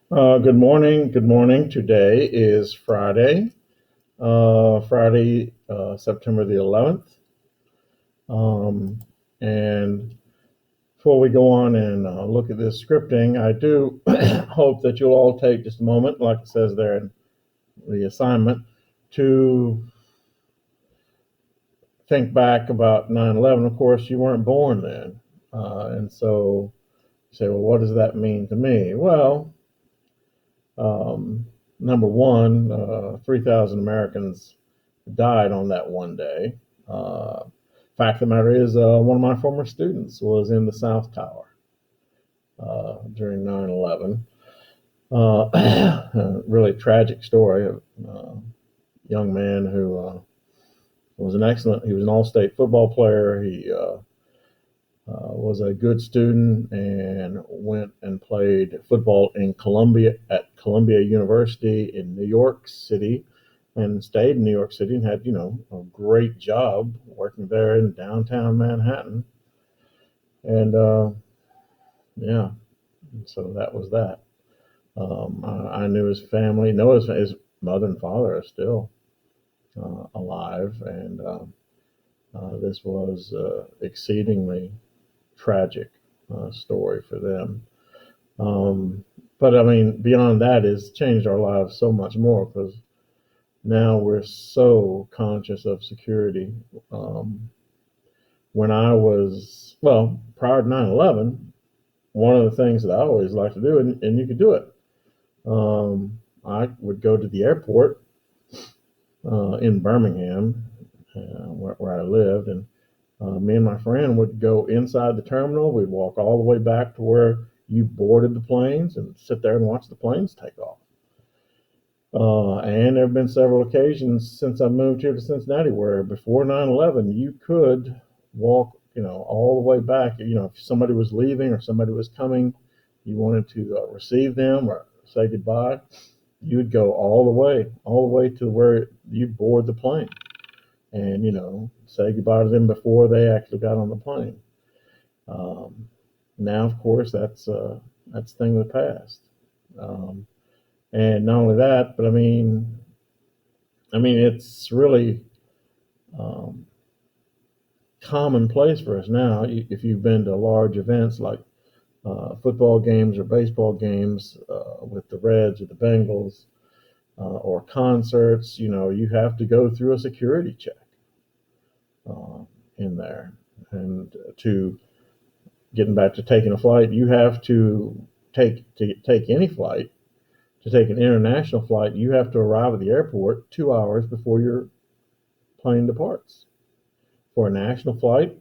Good morning. Good morning. Today is September the 11th. Um, and before we go on and look at this scripting, I do hope that you'll all take just a moment, like it says there in the assignment, to think back about 9/11. Of course, you weren't born then. And so you say, well, what does that mean to me? Well, um, number one, 3,000 Americans died on that one day. Fact of the matter is, one of my former students was in the South Tower during 9/11. Really tragic story. A young man who he was an all-state football player. He was a good student and went and played football in Columbia at Columbia University in New York City, and stayed in New York City and had a great job working there in downtown Manhattan. And yeah, so that was that. I knew his family. Know his mother and father are still alive, and this was exceedingly tragic story for them. Um, but I mean, beyond that, it's changed our lives so much more because now we're so conscious of security. Um, when I was, well, prior to 9/11, one of the things that I always liked to do, and you could do it, I would go to the airport in Birmingham, where I lived, and me and my friend would go inside the terminal. We'd walk all the way back to where you boarded the planes and sit there and watch the planes take off. And there have been several occasions since I moved here to Cincinnati where before 9/11 you could walk, all the way back. If somebody was leaving or somebody was coming, you wanted to receive them or say goodbye, you would go all the way to where you board the plane and, say goodbye to them before they actually got on the plane. Um, Now, of course, that's a thing of the past. Um, and not only that, but I mean, it's really um, commonplace for us now. If you've been to large events like football games or baseball games with the Reds or the Bengals or concerts, you have to go through a security check uh, in there. And to getting back to taking a flight, you have to take any flight. To take an international flight, you have to arrive at the airport 2 hours before your plane departs. For a national flight,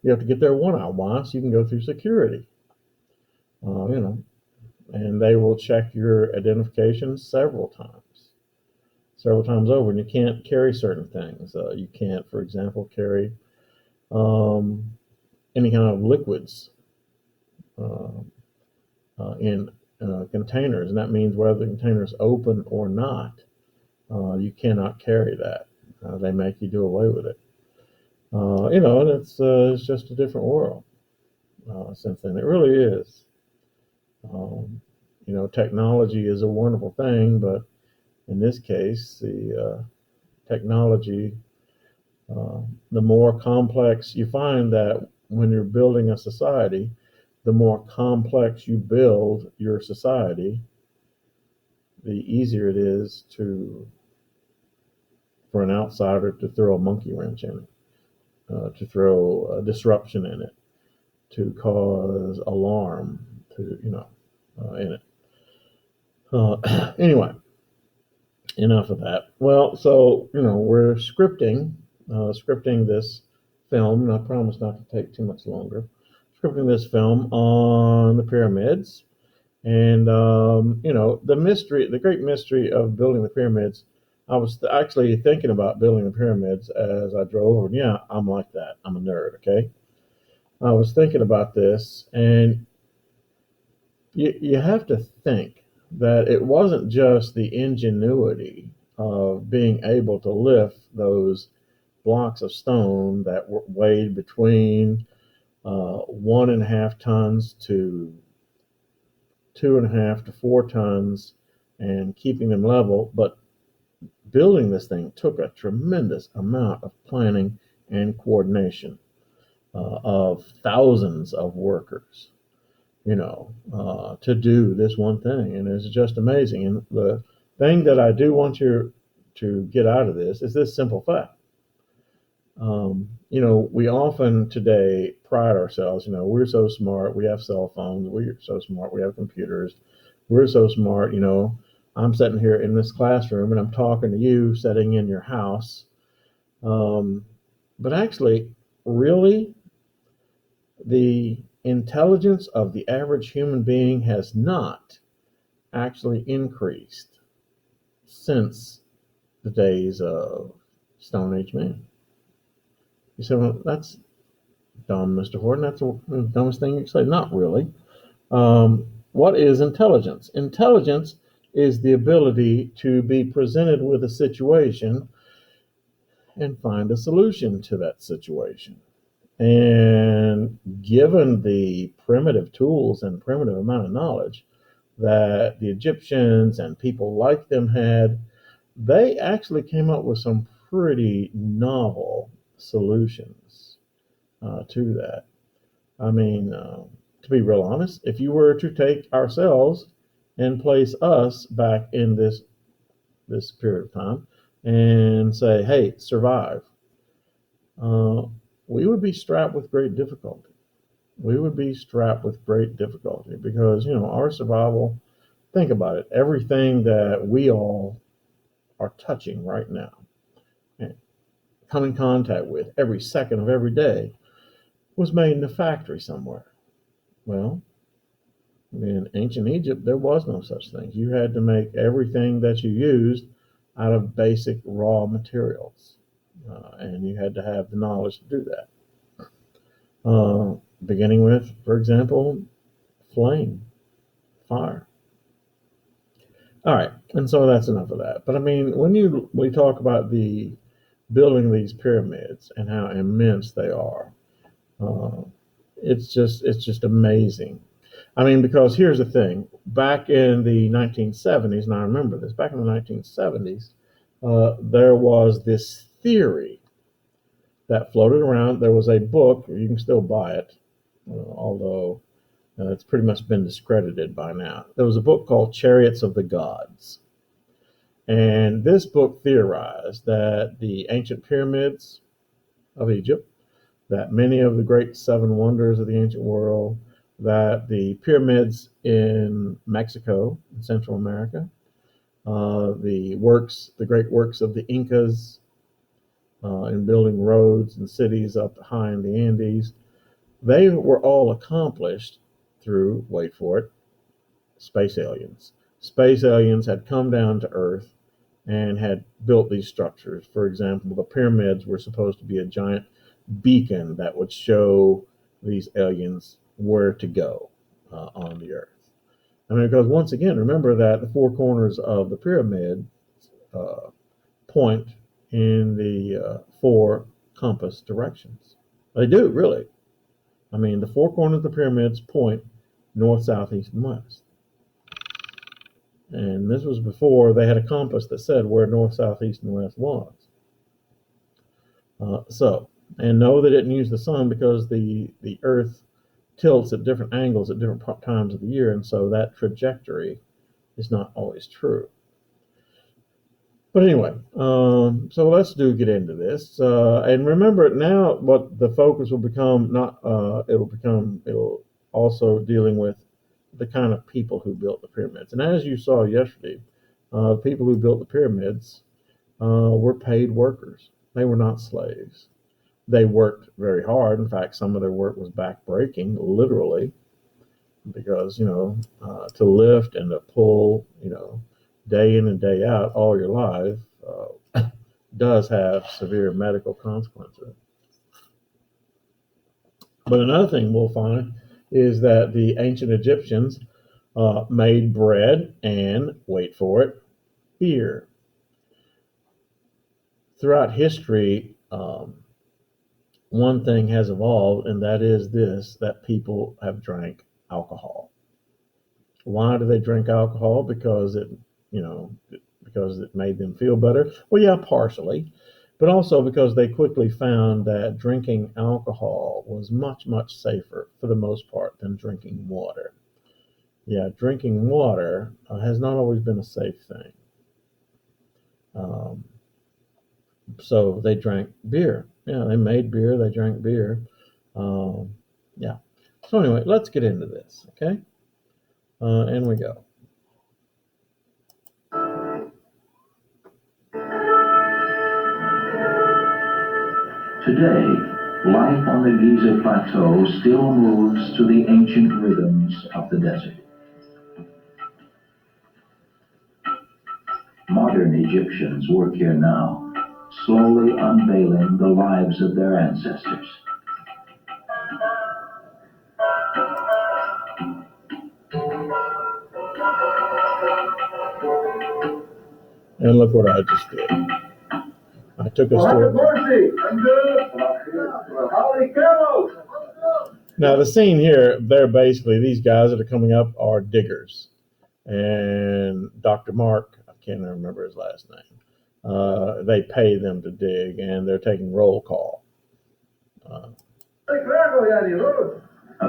you have to get there 1 hour. Why? So you can go through security. Uh, you know, and they will check your identification several times over, and you can't carry certain things. You can't, for example, carry um, any kind of liquids uh, in containers, and that means whether the container is open or not, you cannot carry that. They make you do away with it. And it's just a different world since then. It really is. Um, Technology is a wonderful thing, but in this case, the technology, the more complex you find that when you're building a society, the more complex you build your society, the easier it is to for an outsider to throw a monkey wrench in it, to throw a disruption in it, to cause alarm, in it. Anyway, enough of that. Well, so we're scripting this film, and I promise not to take too much longer. Scripting this film on the pyramids, and the great mystery of building the pyramids. I was actually thinking about building the pyramids as I drove over. And yeah, I'm like that. I'm a nerd. Okay, I was thinking about this, and you have to think that it wasn't just the ingenuity of being able to lift those blocks of stone that weighed between 1.5 tons to 2.5 to 4 tons and keeping them level. But building this thing took a tremendous amount of planning and coordination of thousands of workers, to do this one thing. And it's just amazing. And the thing that I do want you to get out of this is this simple fact. We often today pride ourselves, we're so smart, we have cell phones, we're so smart, we have computers, we're so smart, I'm sitting here in this classroom and I'm talking to you sitting in your house. But actually, really, the intelligence of the average human being has not actually increased since the days of Stone Age man. You say, well, that's dumb, Mr. Horton. That's the dumbest thing you can say. Not really. What is intelligence? Intelligence is the ability to be presented with a situation and find a solution to that situation. And given the primitive tools and primitive amount of knowledge that the Egyptians and people like them had, they actually came up with some pretty novel solutions to that. I mean, to be real honest, if you were to take ourselves and place us back in this period of time and say, hey, survive, we would be strapped with great difficulty. We would be strapped with great difficulty because, our survival, think about it, everything that we all are touching right now and come in contact with every second of every day was made in a factory somewhere. Well, in ancient Egypt, there was no such thing. You had to make everything that you used out of basic raw materials, and you had to have the knowledge to do that. Beginning with, for example, flame, fire. All right, and so that's enough of that. But I mean, when we talk about the building these pyramids and how immense they are, it's just amazing. I mean, because here's the thing: back in the 1970s, and I remember this, back in the 1970s, there was this theory that floated around. There was a book, you can still buy it, although it's pretty much been discredited by now. There was a book called Chariots of the Gods. And this book theorized that the ancient pyramids of Egypt, that many of the great seven wonders of the ancient world, that the pyramids in Mexico, in Central America, the great works of the Incas in building roads and cities up high in the Andes, they were all accomplished through, wait for it, space aliens. Space aliens had come down to Earth and had built these structures. For example, the pyramids were supposed to be a giant beacon that would show these aliens where to go on the Earth. I mean, because once again, remember that the four corners of the pyramid point in the four compass directions. They do, really. I mean, the four corners of the pyramids point north, south, east, and west. And this was before they had a compass that said where north, south, east, and west was. And no, they didn't use the sun because the Earth tilts at different angles at different times of the year, and so that trajectory is not always true. But anyway, so let's get into this, and remember now what the focus will become. It'll also dealing with the kind of people who built the pyramids. And as you saw yesterday, people who built the pyramids were paid workers. They were not slaves. They worked very hard. In fact, some of their work was backbreaking, literally, because to lift and to pull, day in and day out all your life does have severe medical consequences. But another thing we'll find is that the ancient Egyptians made bread and, wait for it, beer. Throughout history, one thing has evolved, and that is this, that people have drank alcohol. Why do they drink alcohol? Because it made them feel better. Well, yeah, partially, but also because they quickly found that drinking alcohol was much, much safer for the most part than drinking water. Yeah, drinking water has not always been a safe thing. Um, so they drank beer. Yeah, they made beer, they drank beer. Um, yeah. So anyway, let's get into this, okay? And we go. Today, life on the Giza Plateau still moves to the ancient rhythms of the desert. Modern Egyptians work here now, slowly unveiling the lives of their ancestors. And look what I just did. I took us to Now the scene here, they're basically, these guys that are coming up are diggers. And Dr. Mark, I can't remember his last name, they pay them to dig, and they're taking roll call. A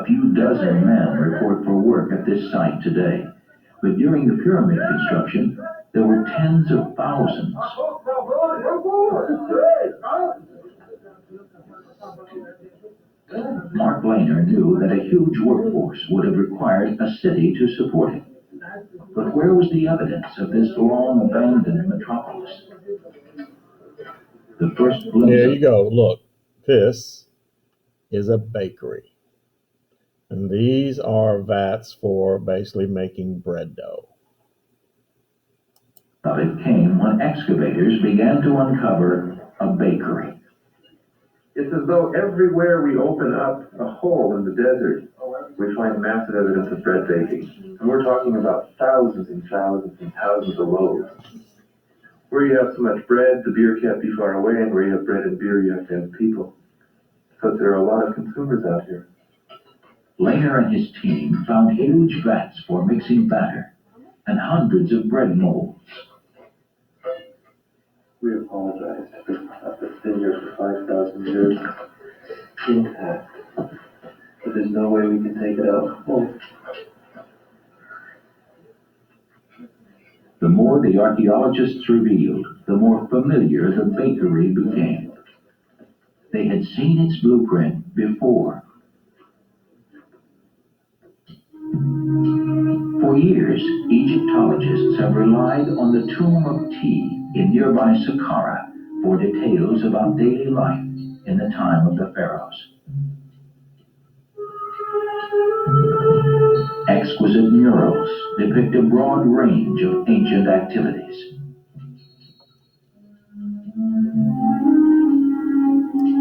few dozen men report for work at this site today, but during the pyramid construction, there were tens of thousands. Mark Lehner knew that a huge workforce would have required a city to support it. But where was the evidence of this long-abandoned metropolis? The first glimpse. There you go. Look, this is a bakery. And these are vats for basically making bread dough. It came when excavators began to uncover a bakery. It's as though everywhere we open up a hole in the desert, we find massive evidence of bread baking. And we're talking about thousands and thousands and thousands of loaves. Where you have so much bread, the beer can't be far away, and where you have bread and beer, you have to have people. So there are a lot of consumers out here. Lehner and his team found huge vats for mixing batter and hundreds of bread molds. We apologize. I've been here for 5,000 years. Intact. But there's no way we can take it out. Oh. The more the archaeologists revealed, the more familiar the bakery became. They had seen its blueprint before. For years, Egyptologists have relied on the tomb of Ti in nearby Saqqara for details about daily life in the time of the pharaohs. Exquisite murals depict a broad range of ancient activities.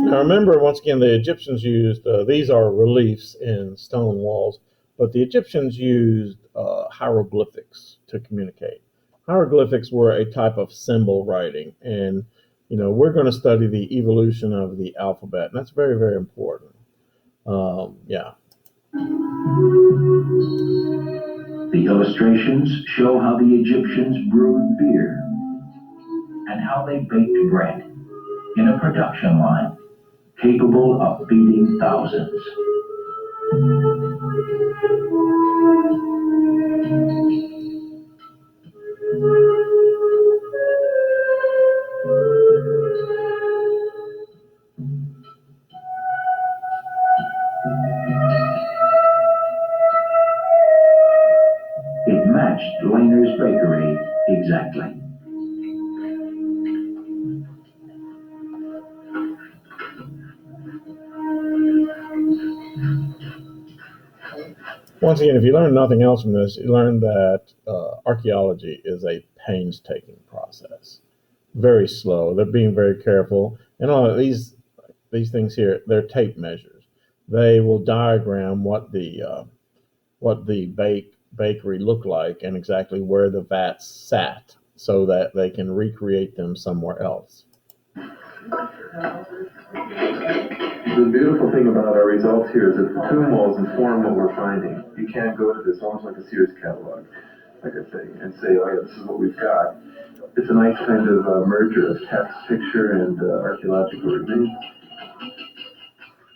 Now remember, once again, the Egyptians used, these are reliefs in stone walls, but the Egyptians used hieroglyphics to communicate. Hieroglyphics were a type of symbol writing, and we're going to study the evolution of the alphabet, and that's very, very important. Yeah. The illustrations show how the Egyptians brewed beer and how they baked bread in a production line capable of feeding thousands. It matched Lehner's bakery exactly. Once again, if you learn nothing else from this, you learn that archaeology is a painstaking process. Very slow. They're being very careful. And all of these things here, they're tape measures. They will diagram what the bakery looked like and exactly where the vats sat so that they can recreate them somewhere else. The beautiful thing about our results here is that the tomb walls inform what we're finding. You can't go to this almost like a Sears catalog, like I say, and say, oh yeah, this is what we've got. It's a nice kind of merger of text, picture, and archaeological remains.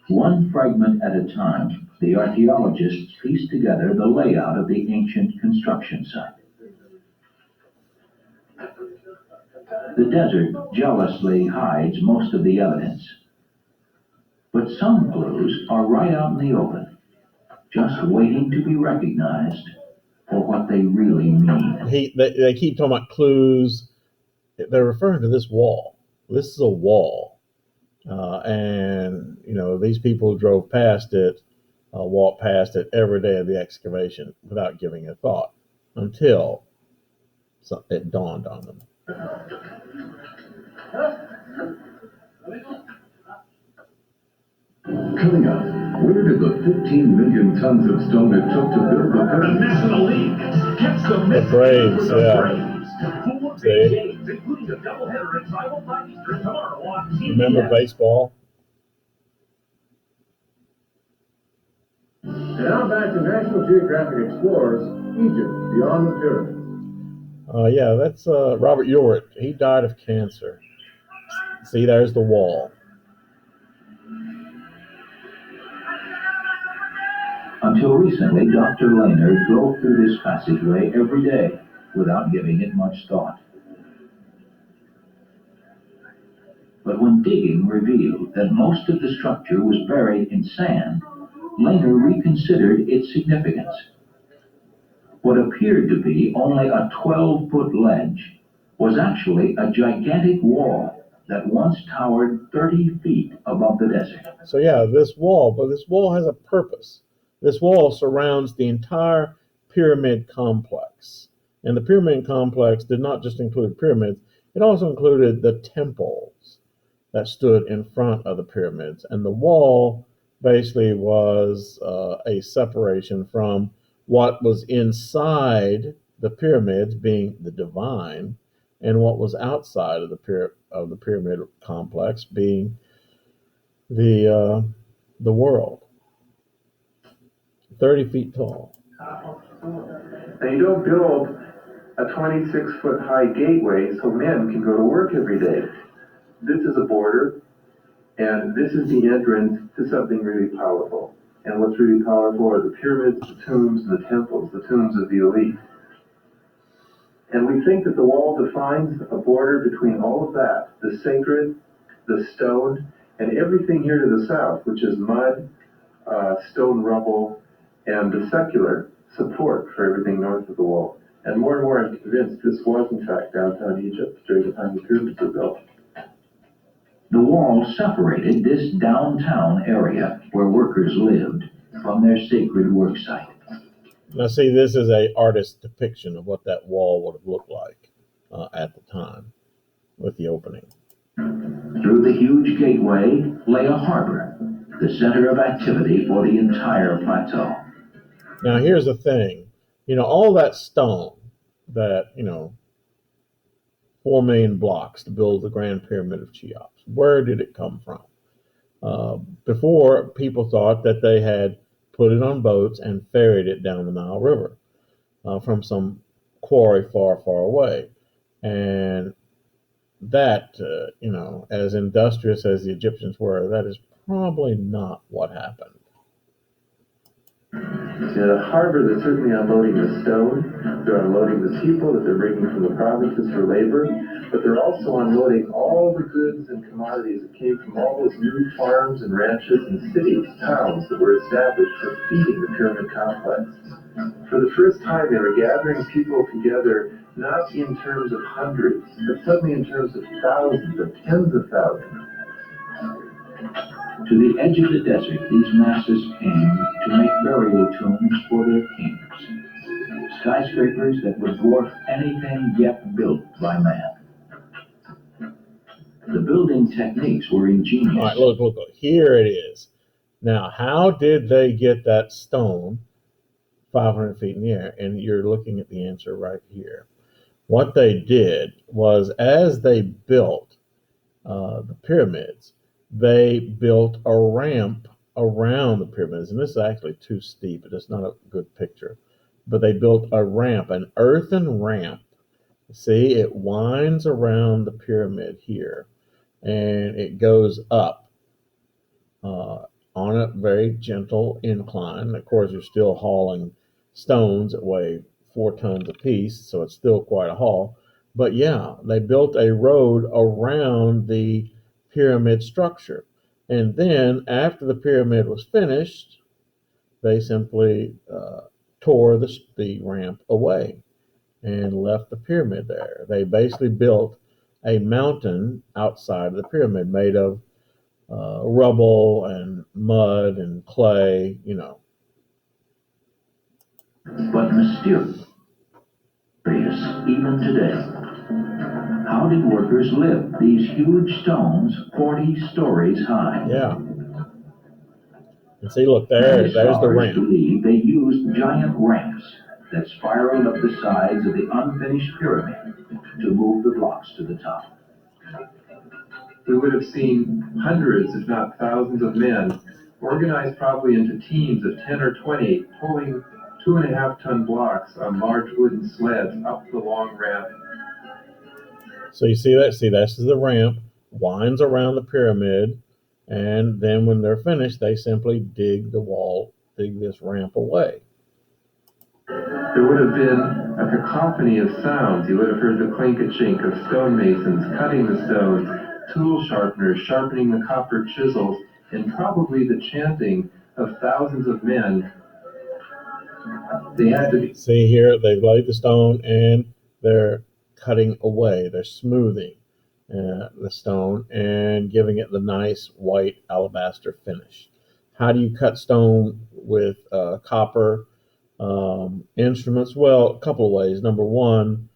One fragment at a time, the archaeologists piece together the layout of the ancient construction site. The desert jealously hides most of the evidence, but some clues are right out in the open, just waiting to be recognized for what they really mean. They keep talking about clues. They're referring to this wall. This is a wall. And, these people drove past it, walked past it every day of the excavation without giving a thought until it dawned on them. Coming up, where did the 15 million tons of stone it took to build the The pyramid? National League gets the Braves, with the yeah. Braves. 4 See? big games, including a doubleheader at 5:05 Eastern tomorrow on TBS. Remember baseball? And now back to National Geographic Explorers, Egypt, Beyond the Pyramids. Yeah, that's Robert Ewart. He died of cancer. See, there's the wall. Until recently, Dr. Lehner drove through this passageway every day without giving it much thought. But when digging revealed that most of the structure was buried in sand, Lehner reconsidered its significance. What appeared to be only a 12-foot ledge was actually a gigantic wall that once towered 30 feet above the desert. So yeah, this wall has a purpose. This wall surrounds the entire pyramid complex. And the pyramid complex did not just include pyramids, it also included the temples that stood in front of the pyramids. And the wall basically was a separation from what was inside the pyramids, being the divine, and what was outside of the pyramid complex, being the world. 30 feet tall. Now you don't build a 26-foot high gateway so men can go to work every day. This is a border, and this is the entrance to something really powerful. And what's really powerful are the pyramids, the tombs, and the temples, the tombs of the elite. And we think that the wall defines a border between all of that, the sacred, the stone, and everything here to the south, which is mud, stone rubble, and the secular support for everything north of the wall. And more I'm convinced this was in fact downtown Egypt during the time the pyramids were built. The wall separated this downtown area where workers lived from their sacred work site. Now see, this is an artist's depiction of what that wall would have looked like at the time with the opening. Through the huge gateway lay a harbor, the center of activity for the entire plateau. Now here's the thing, all that stone that, 4 million blocks to build the Grand Pyramid of Cheops, where did it come from? Before, people thought that they had put it on boats and ferried it down the Nile River from some quarry far, far away. And that, as industrious as the Egyptians were, that is probably not what happened. The harbor, they're certainly unloading the stone, they're unloading the people that they're bringing from the provinces for labor, but they're also unloading all the goods and commodities that came from all those new farms and ranches and cities, towns that were established for feeding the pyramid complex. For the first time, they were gathering people together, not in terms of hundreds, but suddenly in terms of thousands, of tens of thousands. To the edge of the desert, these masses came to make burial tombs for their kings, skyscrapers that would dwarf anything yet built by man. The building techniques were ingenious. All right, look, here it is. Now, how did they get that stone 500 feet in the air? And you're looking at the answer right here. What they did was, as they built, the pyramids. They built a ramp around the pyramids, and this is actually too steep. It's not a good picture. But they built a ramp, an earthen ramp. See, it winds around the pyramid here, and it goes up on a very gentle incline. Of course, you're still hauling stones that weigh 4 tons apiece, so it's still quite a haul. But yeah, they built a road around the pyramid structure. And then, after the pyramid was finished, they simply tore the ramp away and left the pyramid there. They basically built a mountain outside of the pyramid made of rubble and mud and clay, you know. But mysterious even today. How did workers lift these huge stones 40 stories high? Yeah. And see, look, there's the ramp. Believe they used giant ramps that spiraled up the sides of the unfinished pyramid to move the blocks to the top. We would have seen hundreds, if not thousands of men, organized probably into teams of 10 or 20, pulling 2.5-ton blocks on large wooden sleds up the long ramp. So you see that? See, this is the ramp, winds around the pyramid, and then when they're finished, they simply dig this ramp away. There would have been a cacophony of sounds. You would have heard the clink-a-chink of stonemasons cutting the stones, tool sharpeners sharpening the copper chisels, and probably the chanting of thousands of men. They had to be. See here, they've laid the stone and they're cutting away. They're smoothing the stone and giving it the nice white alabaster finish. How do you cut stone with copper instruments? Well, a couple of ways. Number one,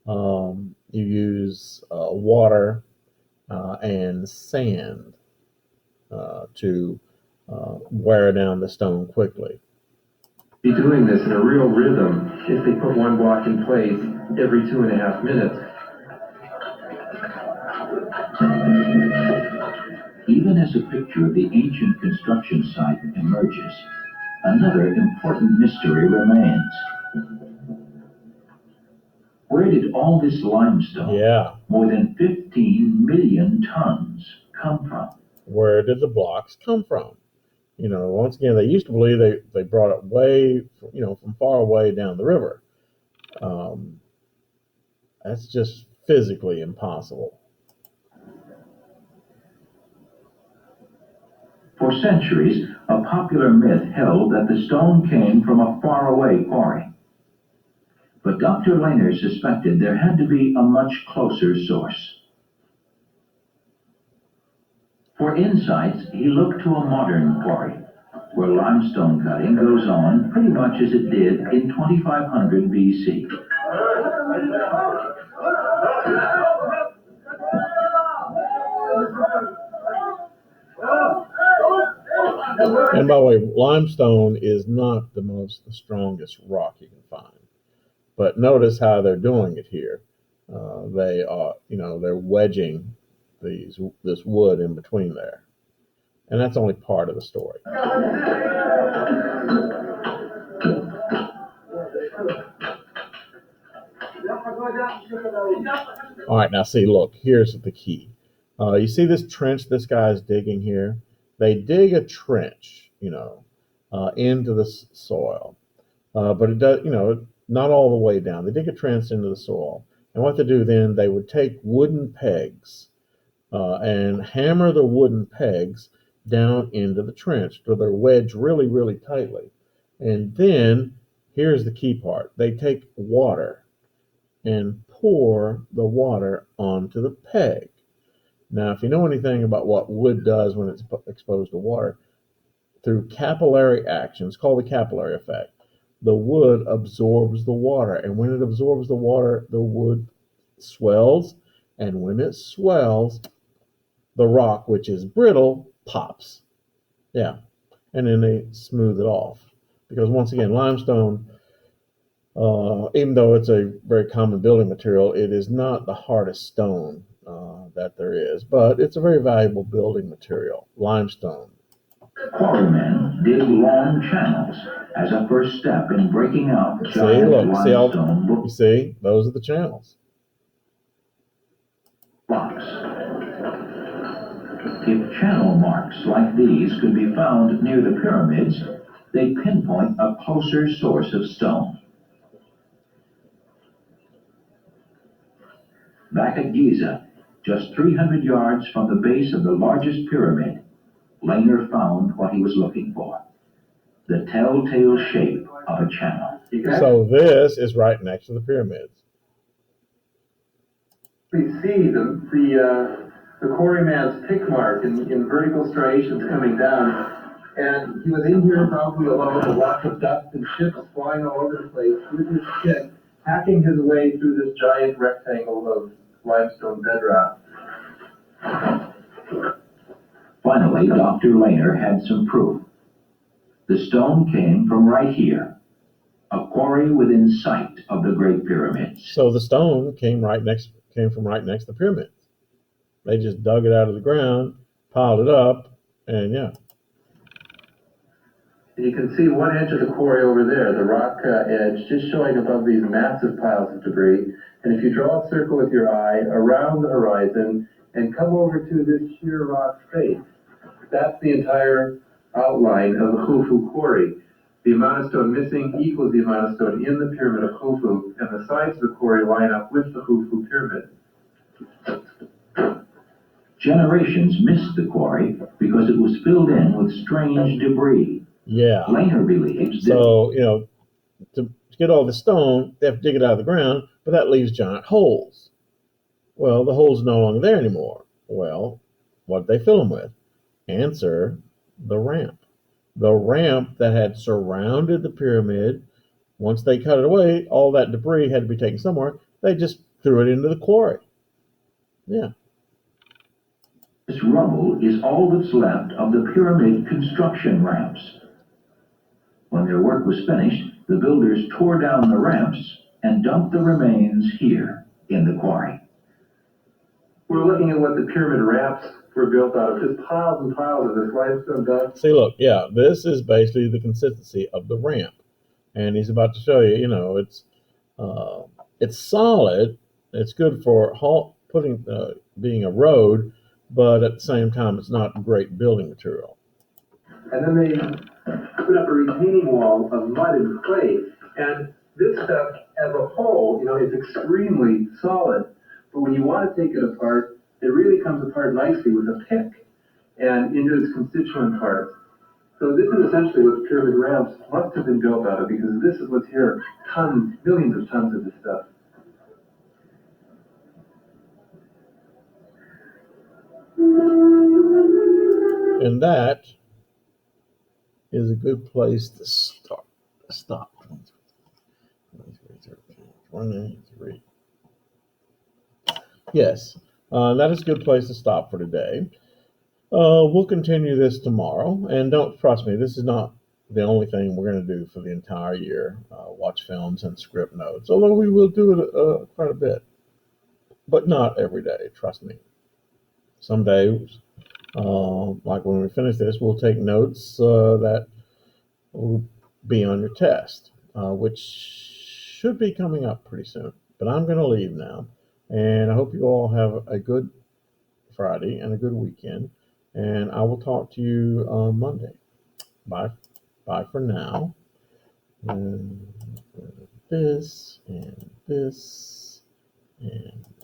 you use water and sand to wear down the stone quickly. Be doing this in a real rhythm if they put one block in place every 2.5 minutes. Even as a picture of the ancient construction site emerges, another important mystery remains. Where did all this limestone, more than 15 million tons, come from? Where did the blocks come from? You know, once again, they used to believe they brought it way, from far away down the river. That's just physically impossible. For centuries, a popular myth held that the stone came from a faraway quarry. But Dr. Lehner suspected there had to be a much closer source. For insights, he looked to a modern quarry, where limestone cutting goes on pretty much as it did in 2500 BC. And by the way, limestone is not the strongest rock you can find. But notice how they're doing it here. They are, they're wedging this wood in between there. And that's only part of the story. All right, now see, look, here's the key. You see this trench this guy's digging here? They dig a trench, into the soil. But it does, not all the way down. They dig a trench into the soil. And what they do then, they would take wooden pegs and hammer the wooden pegs down into the trench so they're wedged really, really tightly. And then, here's the key part. They take water and pour the water onto the peg. Now, if you know anything about what wood does when it's exposed to water, through capillary action, it's called the capillary effect, the wood absorbs the water. And when it absorbs the water, the wood swells. And when it swells, the rock, which is brittle, pops. Yeah. And then they smooth it off. Because once again, limestone, even though it's a very common building material, it is not the hardest stone that there is, but it's a very valuable building material, limestone. Quarrymen dig long channels as a first step in breaking out See, giant look, limestone you see, those are the channels. blocks. If channel marks like these could be found near the pyramids, they pinpoint a closer source of stone. Back at Giza, just 300 yards from the base of the largest pyramid, Langer found what he was looking for: the telltale shape of a channel. So this is right next to the pyramids. We see the quarryman's pick mark in vertical striations coming down. And he was in here probably alone with a lot of dust and chips flying all over the place with his pick, hacking his way through this giant rectangle of limestone bedrock. Finally, Dr. Langer had some proof. The stone came from right here, a quarry within sight of the Great Pyramids. So the stone came from right next to the pyramids. They just dug it out of the ground, piled it up, and yeah. You can see one edge of the quarry over there, the rock edge, just showing above these massive piles of debris. And if you draw a circle with your eye around the horizon and come over to this sheer rock face, that's the entire outline of the Khufu quarry. The amount of stone missing equals the amount of stone in the pyramid of Khufu, and the sides of the quarry line up with the Khufu pyramid. Generations missed the quarry because it was filled in with strange debris. Yeah. Langer believes that So, to get all the stone, they have to dig it out of the ground, but that leaves giant holes. Well, the hole's no longer there anymore. Well, what did they fill them with? Answer, the ramp. The ramp that had surrounded the pyramid, once they cut it away, all that debris had to be taken somewhere. They just threw it into the quarry. Yeah. this rubble is all that's left of the pyramid construction ramps. When their work was finished, the builders tore down the ramps and dumped the remains here in the quarry. We're looking at what the pyramid ramps were built out of, just piles and piles of this limestone dust. See, look, yeah, this is basically the consistency of the ramp. And he's about to show you, it's solid. It's good for being a road, but at the same time, it's not great building material. And then they put up a retaining wall of mud and clay. And this stuff, as a whole, is extremely solid. But when you want to take it apart, it really comes apart nicely with a pick and into its constituent parts. So this is essentially what the pyramid ramps must have been built out of, because this is what's here, tons, millions of tons of this stuff. And that is a good place to stop. 23. Yes, that is a good place to stop for today. We'll continue this tomorrow, and don't trust me, this is not the only thing we're going to do for the entire year, watch films and script notes, although we will do it quite a bit, but not every day, trust me. Some days, like when we finish this, we'll take notes that will be on your test, which should be coming up pretty soon. But I'm going to leave now, and I hope you all have a good Friday and a good weekend, and I will talk to you on Monday. Bye for now. And this and this.